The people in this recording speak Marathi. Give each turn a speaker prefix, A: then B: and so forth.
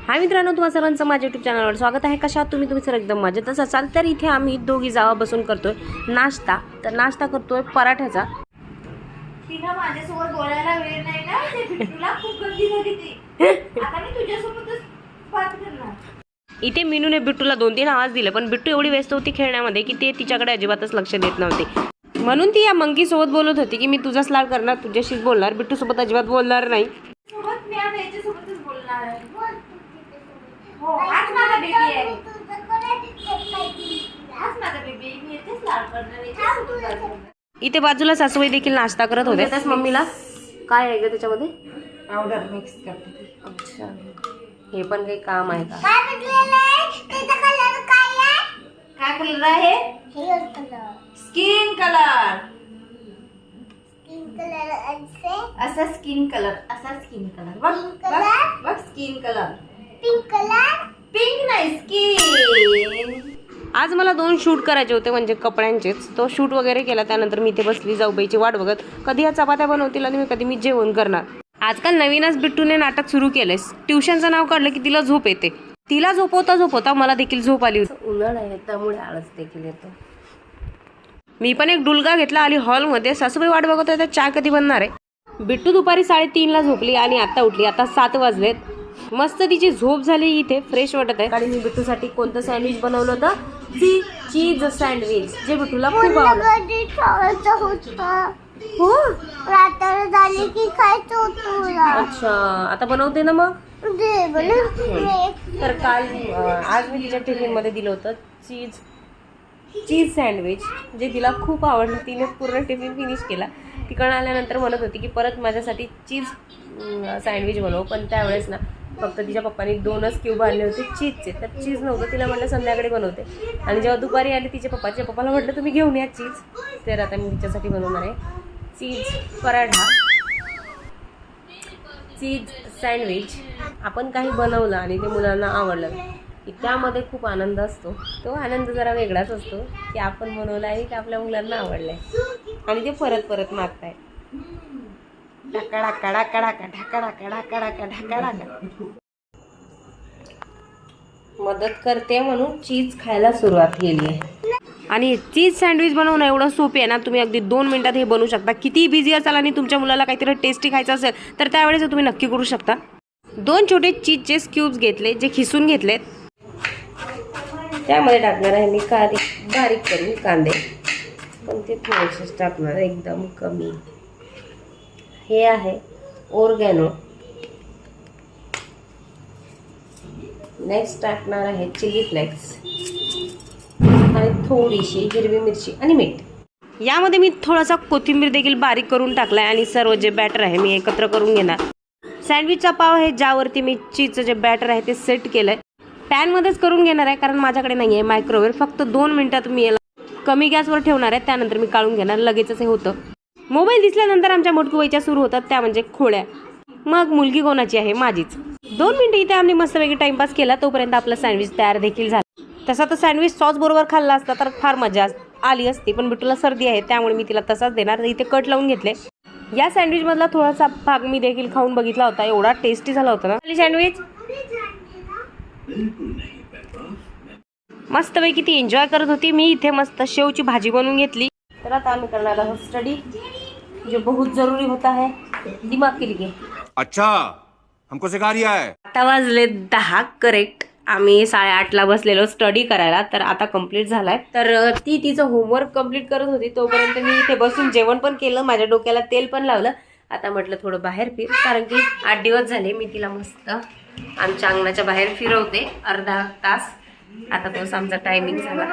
A: हाय मित्रांनो, तुम्हा सर्वांचं माझ्या यूट्यूब चॅनलवर स्वागत आहे। कशा आहात तुम्ही सर? एकदम मजेतच असाल तर इथे आम्ही दोघी जावा बसून करतोय नाश्ता। तर नाश्ता करतोय पराठ्याचा।
B: तिला माझ्यासोबत बोलायला वेळ नाही ना, ते बिट्टूला खूप गर्दी झाली ती। आता मी तुझ्यासोबतच बात करणार।
A: इथे मीनूने बिट्टूला 2-3 आवाज दिले, पण बिट्टू एवढी व्यस्त होती खेळण्यामध्ये की ते तिच्याकडे अजिबातच लक्ष देत नव्हते। म्हणून ती या मंकी सोबत बोलत होती की मी तुझाच लाड करणार, तुझ्याशीच बोलणार, बिट्टू सोबत अजिबात बोलणार नाही।
B: सोबत मी आता याच्यासोबतच बोलणार आहे। हो, आज माझा बेबी आहे। आज माझा बेबी, मी याचेच लाड करणार, याच्यासोबत लाड करणार।
A: इथे बाजूला सासूबाई देखील नाश्ता करत होते। त्याच मम्मीला काय आहे ग त्याच्यामध्ये?
B: पावडर मिक्स करते।
A: अच्छा, हे पण काही काम आहे का?
B: काय म्हटलेलं आहे? त्याचा कलर काय आहे? काय कलर आहे? Hair colour, skin colour. Skin colour असा स्किन कलर, असा स्किन कलर। बघ skin colour. Pink colour, pink नाही स्किन।
A: आज मला 2 शूट करायचे होते, म्हणजे कपड्यांचेच। तो शूट वगैरे केला, त्यानंतर मी इथे बसली जाऊबाईची वाट बघत। कधी या चपात्या बनवतील आणि कधी मी जेवण करणार। आजकाल नवीनच बिट्टूने नाटक सुरू केलंय। ट्युशनचं नाव काढलं की तिला झोप येते। तिला झोपवता मला देखील झोप आली होती। उन्हाळा आहे त्यामुळे आळस देखील येतो। मी पण एक डुलगा घेतला आणि हॉलमध्ये सासूबाई वाट बघत होत्या चहा कधी बनणार आहे। बिट्टू दुपारी 3:30ला झोपली आणि आता उठली। आता 7 वाजलेत। मस्त तिची झोप झाली, इथे फ्रेश वाटत आहे। आणि मी बिट्टूसाठी कोणतं सँडविच बनवलं होतं? चीज सँडविच, जे बिट्टूला खूप आवडतं। हो,
B: रात्र झाली की खायचं होतं।
A: अच्छा, आता बनवते ना मग। तर काल आज मी तिच्या टिफिन मध्ये दिलं होतं चीज सँडविच, जे तिला खूप आवडलं। तिने पूर्ण टिफिन फिनिश केला। तिकडून आल्यानंतर म्हणत होती की परत माझ्यासाठी चीज सँडविच बनव, पण त्यावेळेस ना फक्त तिच्या पप्पानी 2च क्यूब आणले होते चीजचे। तर चीज नव्हतं, तिला म्हटलं संध्याकाळी बनवते। आणि जेव्हा दुपारी आली तिच्या पप्पाला म्हटलं तुम्ही घेऊन या चीज। तर आता मी तिच्यासाठी बनवणार आहे चीज पराठा, चीज सँडविच। आपण काही बनवलं आणि ते मुलांना आवडलं की त्यामध्ये खूप आनंद असतो। तो आनंद जरा वेगळाच असतो की आपण बनवलं आहे की आपल्या मुलांना आवडलंय आणि ते परत मागताय। ढाका ढाका ढाका ढाका ढाका ढाका ढाका ढाका ढाका ढाका। मदत करते म्हणून चीज खायला सुरुवात केली आहे। आणि चीज सँडविच बनवणं एवढं सोपे आहे ना, तुम्ही अगदी 2 मिनिटात हे बनवू शकता। किती बिझी असाल आणि तुमच्या मुलाला काहीतरी टेस्टी खायचं असेल तर त्यावेळेस तुम्ही नक्की करू शकता। 2 छोटे चीजचे क्यूब्स घेतले, जे खिसून घेतलेत। त्यामध्ये टाकणार आहे मी बारीक करून कांदे, पण ते थोडेसेच टाकणार, एकदम कमी। हे आहे ओरगॅनो। नेक्स्ट टाकणार आहे चिली फ्लेक्स आणि थोडीशी हिरवी मिरची आणि मीठ। यामध्ये मी थोडासा कोथिंबीर देखील बारीक करून टाकलाय आणि सर्व जे बॅटर आहे मी एकत्र करून घेणार। सँडविचचा पाव आहे, ज्यावरती मी चीजचं जे बॅटर आहे ते सेट केलंय। पॅनमध्येच करून घेणार आहे, कारण माझ्याकडे नाही आहे मायक्रोवेव्ह। फक्त 2 मिनिटात मी याला कमी गॅसवर ठेवणार आहे, त्यानंतर मी काढून घेणार। लगेचच हे होतं। मोबाईल दिसल्यानंतर आमच्या मोटकूबाईच्या सुरू होतात, त्या म्हणजे खोड्या। मग मुलगी कोणाची आहे? माझीच। 2 मिनिटं इथे आम्ही मस्तपैकी टाइमपास केला, तोपर्यंत आपलं सँडविच तयार देखील झालं। तसा तर सँडविच सॉस बरोबर खाल्ला असता तर फार मजा आली असती, पण बिट्टूला सर्दी आहे त्यामुळे मी तिला तसाच देणार। इथे कट लावून घेतले। या सँडविच मधला थोडासा भाग मी देखील खाऊन बघितला होता, एवढा टेस्टी झाला होता ना सँडविच। मस्तपैकी ती एन्जॉय करत होती। मी इथे मस्त शेवची भाजी बनवून घेतली। तर आता आम्ही करणार आहोत स्टडी, जो बहुत जरूरी होता है दिमाग के लिए।
C: अच्छा, हमको सिखा रिया है।
A: आता वाजले 10 करेक्ट। आम्ही 8:30ला बसलेलो स्टडी करायला। तर आता कंप्लीट झालाय। तर ती तिचं होमवर्क कंप्लीट करत होती, तोपर्यंत मी इथे बसून जेवण पण केलं, माझ्या डोक्याला तेल पण लावलं। आता म्हटलं थोडं बाहेर फिर, कारण की 8 दिवस झाले मी तिला मस्त आमच्या अंगणाच्या बाहेर फिरवते अर्धा तास। आता तोच आमचा टायमिंग झाला।